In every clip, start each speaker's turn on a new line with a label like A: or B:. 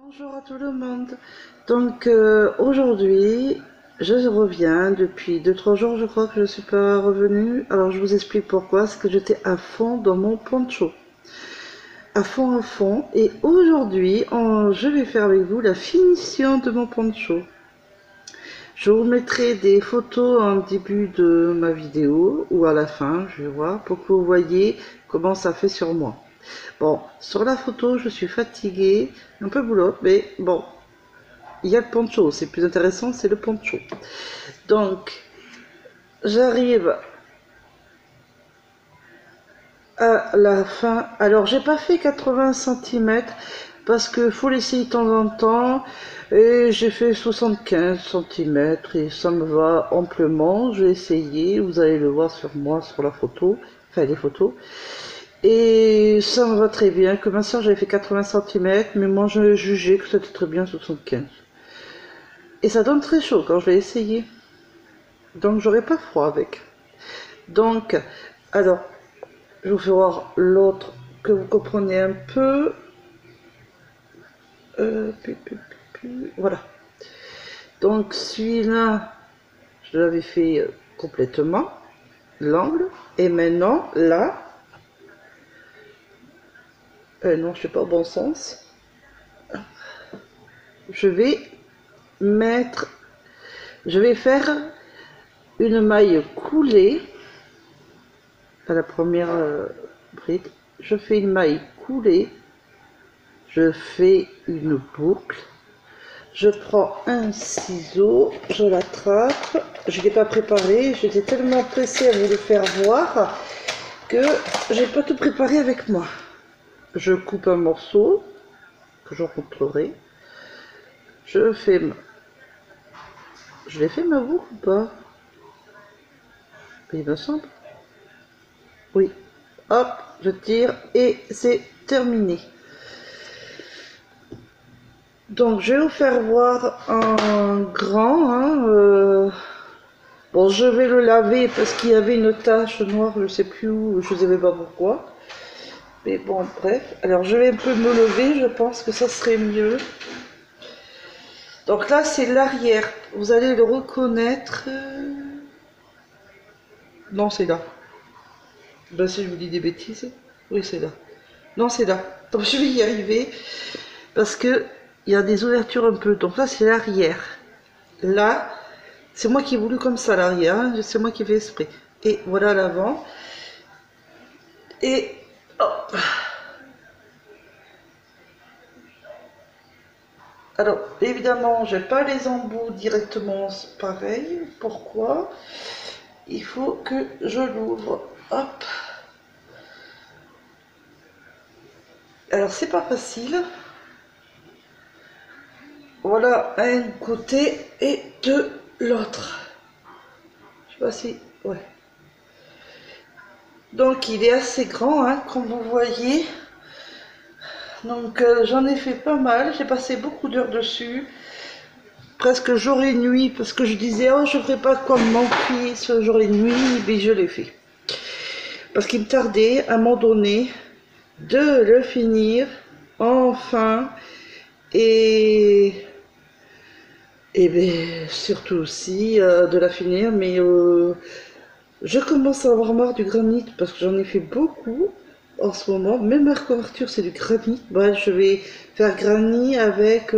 A: Bonjour à tout le monde. Donc aujourd'hui, je reviens depuis 2-3 jours, je crois que je ne suis pas revenue. Alors je vous explique pourquoi, c'est que j'étais à fond dans mon poncho. À fond, à fond. Et aujourd'hui, je vais faire avec vous la finition de mon poncho. Je vous mettrai des photos en début de ma vidéo ou à la fin, je vais voir, pour que vous voyez comment ça fait sur moi. Bon, sur la photo, je suis fatiguée, un peu boulotte, mais bon, il y a le poncho, c'est plus intéressant, c'est le poncho. Donc, j'arrive à la fin. Alors, j'ai pas fait 80 cm parce que faut l'essayer de temps en temps. Et j'ai fait 75 cm et ça me va amplement. Je vais essayer, vous allez le voir sur moi, sur la photo, enfin les photos. Et ça me va très bien. Que ma soeur, j'avais fait 80 cm, mais moi, je jugeais que c'était très bien 75. Et ça donne très chaud quand je vais essayer. Donc, j'aurai pas froid avec. Donc, alors, je vous fais voir l'autre que vous comprenez un peu. Voilà. Donc, celui-là, je l'avais fait complètement, l'angle. Et maintenant, là, non, je ne fais pas au bon sens. Je vais mettre, je vais faire une maille coulée à la première bride. Je fais une maille coulée. Je fais une boucle. Je prends un ciseau, je l'attrape. Je ne l'ai pas préparé, j'étais tellement pressée à vous le faire voir que j'ai pas tout préparé avec moi. Je coupe un morceau que je montrerai. Je fais je l'ai fait ma boucle ou pas? Il me semble. Oui. Hop, je tire et c'est terminé. Donc je vais vous faire voir en grand. Bon, je vais le laver parce qu'il y avait une tache noire, je ne sais plus où, je ne savais pas pourquoi. Mais bon, bref. Alors je vais un peu me lever, je pense que ça serait mieux. Donc là, c'est l'arrière. Vous allez le reconnaître. Non, c'est là. Ben si je vous dis des bêtises. Oui, c'est là. Non, c'est là. Donc je vais y arriver parce que il y a des ouvertures un peu. Donc là, c'est l'arrière. Là, c'est moi qui ai voulu comme ça l'arrière. Hein. C'est moi qui fais exprès. Et voilà l'avant. Et hop. Alors, évidemment, j'ai pas les embouts directement pareil. Pourquoi? Il faut que je l'ouvre. Hop. Alors, c'est pas facile. Voilà un côté et de l'autre. Je sais pas si... Ouais. Donc, il est assez grand, hein, comme vous voyez. Donc, j'en ai fait pas mal. J'ai passé beaucoup d'heures dessus. Presque jour et nuit, parce que je disais, oh, je ferai pas comme mon fils, jour et nuit, mais je l'ai fait. Parce qu'il me tardait, à un moment donné, de le finir, enfin, et bien, surtout aussi de la finir, mais je commence à avoir marre du granit, parce que j'en ai fait beaucoup en ce moment, même ma couverture c'est du granit. Bref, je vais faire granit avec...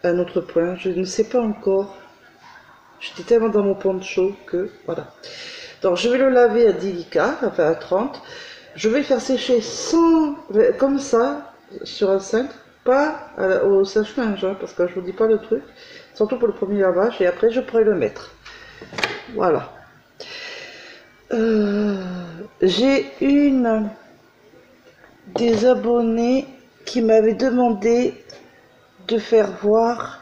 A: un autre point, je ne sais pas encore. J'étais tellement dans mon poncho que voilà. Donc je vais le laver à 10 litres, enfin à 30. Je vais faire sécher sans, comme ça, sur un cintre, pas au sèche-linge, hein, parce que je vous dis pas le truc. Surtout pour le premier lavage, et après je pourrai le mettre. Voilà. J'ai une des abonnés qui m'avait demandé de faire voir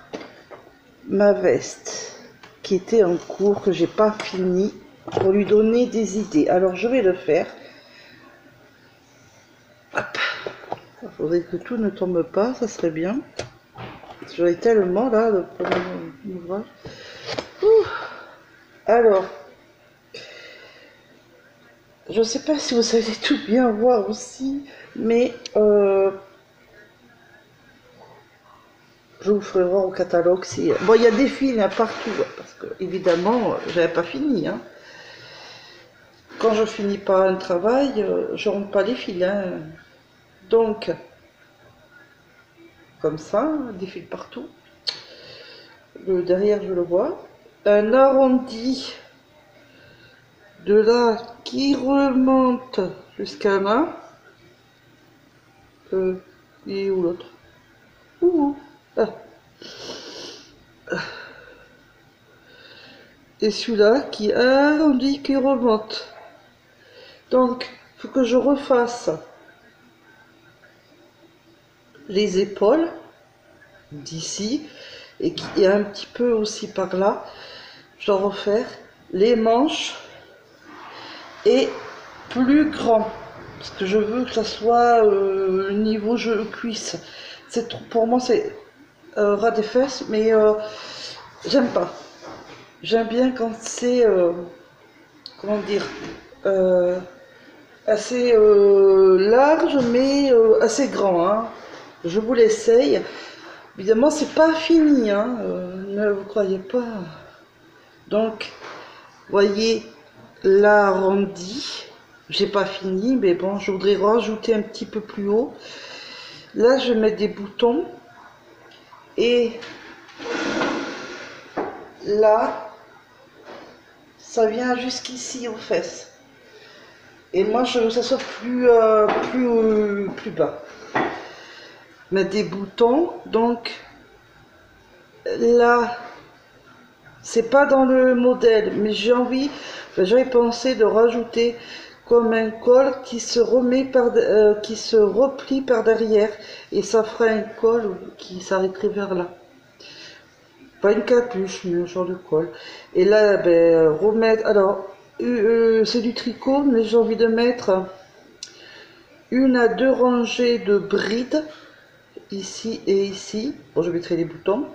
A: ma veste qui était en cours, que j'ai pas fini, pour lui donner des idées. Alors je vais le faire. Hop. Il faudrait que tout ne tombe pas, ça serait bien. J'aurais tellement là le premier ouvrage. Alors, je sais pas si vous allez tout bien voir aussi, mais je vous ferai voir au catalogue si... Bon, il y a des fils hein, partout, parce que évidemment, j'avais pas fini. Hein. Quand je finis pas un travail, je rentre pas les fils. Hein. Donc, comme ça, des fils partout. Le derrière, je le vois. Un arrondi de là qui remonte jusqu'à là. Il est où l'autre? Ouh. Ah. Et celui-là qui arrondi qui remonte. Donc, il faut que je refasse les épaules d'ici et qui est un petit peu aussi par là. Je dois refaire les manches et plus grand parce que je veux que ça soit niveau cuisse. C'est trop pour moi, c'est ras des fesses, mais j'aime pas. J'aime bien quand c'est comment dire assez large mais assez grand. Hein. Je vous l'essaye. Évidemment, c'est pas fini, hein, ne vous croyez pas. Donc, voyez l'arrondi. J'ai pas fini, mais bon, je voudrais rajouter un petit peu plus haut. Là, je mets des boutons. Et là, ça vient jusqu'ici aux fesses. Et moi, je veux que ça soit plus bas. Mettre des boutons, donc là, c'est pas dans le modèle, mais j'ai envie, j'avais pensé de rajouter comme un col qui se remet qui se replie par derrière, et ça ferait un col qui s'arrêterait vers là. Pas une capuche, mais un genre de col. Et là, ben, remettre, alors, c'est du tricot, mais j'ai envie de mettre 1 à 2 rangées de brides, ici et ici. Bon, je mettrai les boutons.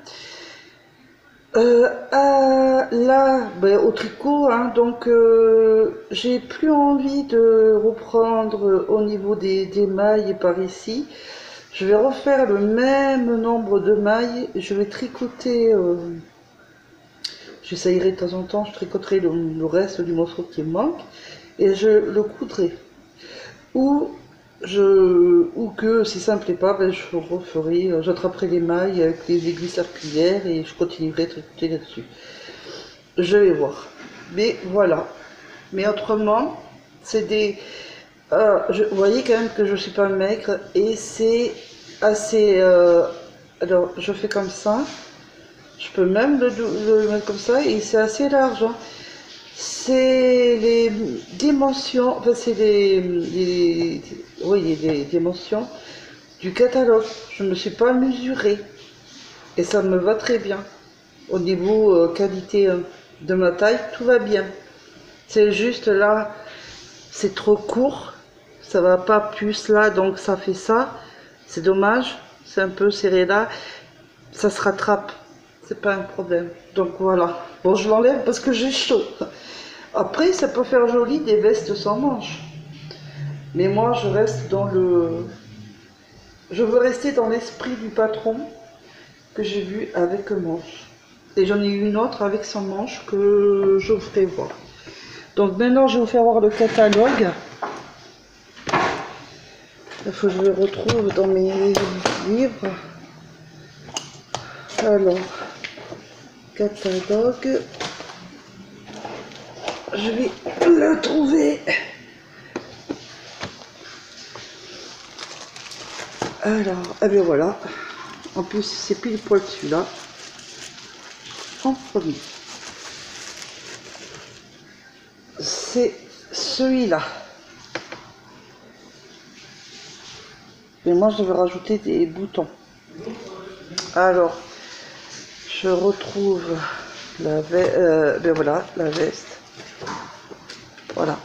A: Là, ben, au tricot, hein, donc j'ai plus envie de reprendre au niveau des mailles par ici. Je vais refaire le même nombre de mailles. Je vais tricoter, j'essayerai de temps en temps, je tricoterai le reste du morceau qui me manque et je le coudrai. Ou que si ça me plaît pas, ben, je referai, j'attraperai les mailles avec les aiguilles circulaires et je continuerai à tricoter là-dessus. Je vais voir. Mais voilà. Mais autrement, c'est des... vous voyez quand même que je suis pas maigre et c'est assez... alors, je fais comme ça. Je peux même le mettre comme ça et c'est assez large. Hein. C'est les dimensions, enfin c'est oui, les dimensions du catalogue. Je ne me suis pas mesurée et ça me va très bien. Au niveau qualité de ma taille, tout va bien. C'est juste là, c'est trop court, ça va pas plus là, donc ça fait ça. C'est dommage, c'est un peu serré là, ça se rattrape, c'est pas un problème. Donc voilà. Bon, je l'enlève parce que j'ai chaud. Après, ça peut faire joli des vestes sans manches. Mais moi, je reste dans le... Je veux rester dans l'esprit du patron que j'ai vu avec manche. Et j'en ai eu une autre avec sans manche que je vous ferai voir. Donc maintenant, je vais vous faire voir le catalogue. Il faut que je le retrouve dans mes livres. Alors, catalogue. Je vais le trouver. Alors, eh bien voilà. En plus, c'est pile poil celui-là. En premier. C'est celui-là. Et moi, je vais rajouter des boutons. Alors, je retrouve la veste. Ben voilà, la veste. Voilà.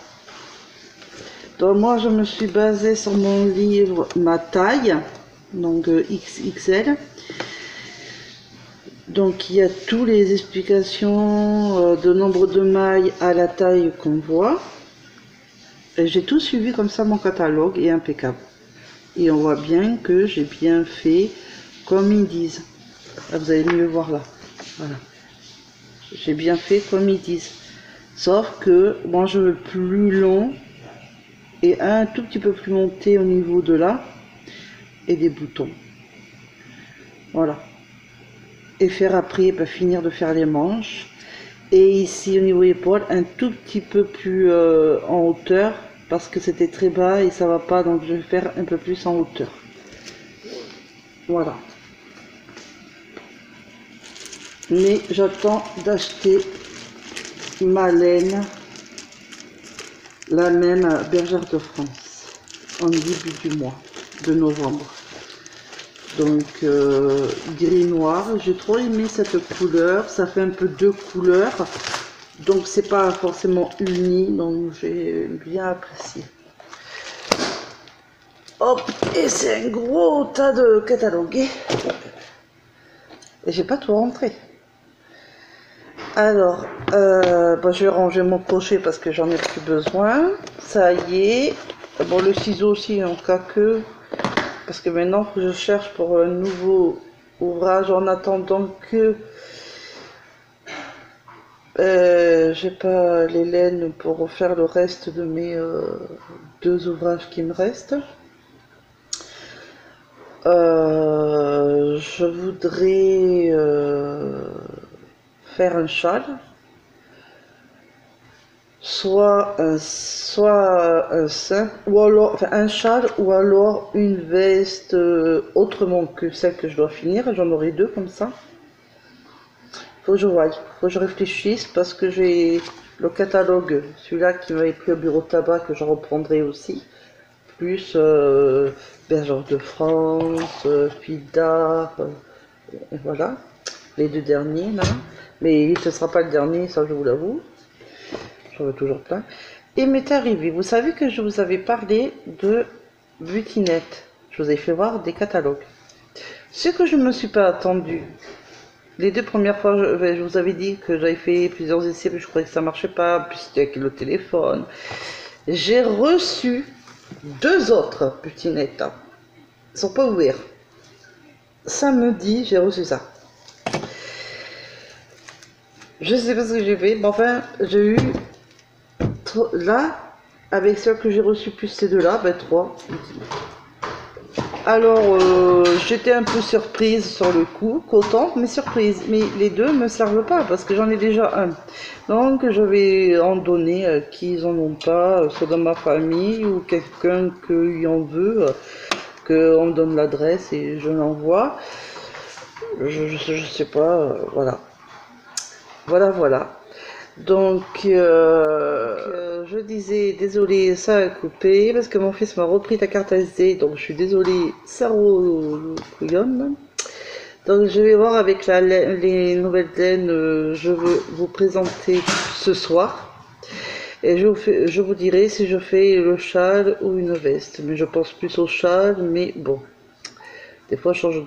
A: Donc moi, je me suis basée sur mon livre Ma taille, donc XXL. Donc il y a toutes les explications de nombre de mailles à la taille qu'on voit. Et j'ai tout suivi comme ça, mon catalogue est impeccable. Et on voit bien que j'ai bien fait comme ils disent. Là, vous allez mieux voir là. Voilà. J'ai bien fait comme ils disent. Sauf que moi je veux plus long et un tout petit peu plus monté au niveau de là et des boutons. Voilà. Et faire après, finir de faire les manches. Et ici au niveau épaule, un tout petit peu plus en hauteur parce que c'était très bas et ça va pas, donc je vais faire un peu plus en hauteur. Voilà. Mais j'attends d'acheter ma laine, la même Bergère de France, en début du mois de novembre. Donc gris noir, j'ai trop aimé cette couleur, ça fait un peu deux couleurs, donc c'est pas forcément uni, donc j'ai bien apprécié. Hop, et c'est un gros tas de catalogues. Et j'ai pas tout rentré. Alors, je vais ranger mon crochet parce que j'en ai plus besoin. Ça y est. Bon, le ciseau aussi, en cas que. Parce que maintenant, il faut que je cherche pour un nouveau ouvrage en attendant que j'ai pas les laines pour refaire le reste de mes deux ouvrages qui me restent. Je voudrais faire un châle, soit un simple, ou alors enfin, un châle, ou alors une veste autrement que celle que je dois finir. J'en aurai deux comme ça. Faut que je voie, faut que je réfléchisse parce que j'ai le catalogue, celui-là qui m'avait pris au bureau de tabac que je reprendrai aussi, plus Bergère de France, Fille d'Art, et voilà, les deux derniers là. Mais ce ne sera pas le dernier, ça je vous l'avoue. J'en veux toujours plein. Et m'est arrivé, vous savez que je vous avais parlé de butinette. Je vous ai fait voir des catalogues. Ce que je ne me suis pas attendu. Les deux premières fois, je vous avais dit que j'avais fait plusieurs essais, mais je croyais que ça marchait pas, puis c'était avec le téléphone. J'ai reçu deux autres butinettes. Ils sont pas ouverts. Samedi, j'ai reçu ça. Je sais pas ce que j'ai fait, mais enfin, j'ai eu là, avec celles que j'ai reçues plus ces deux-là, trois. Alors, j'étais un peu surprise sur le coup, contente, mais surprise. Mais les deux ne me servent pas parce que j'en ai déjà un. Donc, je vais en donner à qui ils en ont pas, soit dans ma famille ou quelqu'un qui en veut, qu'on me donne l'adresse et je l'envoie. Je sais pas, voilà. Voilà. Donc, je disais, désolé, ça a coupé, parce que mon fils m'a repris ta carte SD, donc je suis désolée, ça couillonne. Donc, je vais voir avec les nouvelles laines, je veux vous présenter ce soir. Et je vous dirai si je fais le châle ou une veste. Mais je pense plus au châle, mais bon. Des fois, je change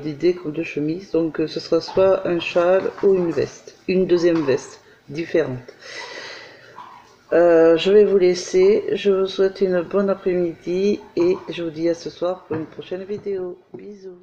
A: d'idée comme de chemise. Donc, ce sera soit un châle ou une veste. Une deuxième veste différente. Je vais vous laisser. Je vous souhaite une bonne après-midi. Et je vous dis à ce soir pour une prochaine vidéo. Bisous.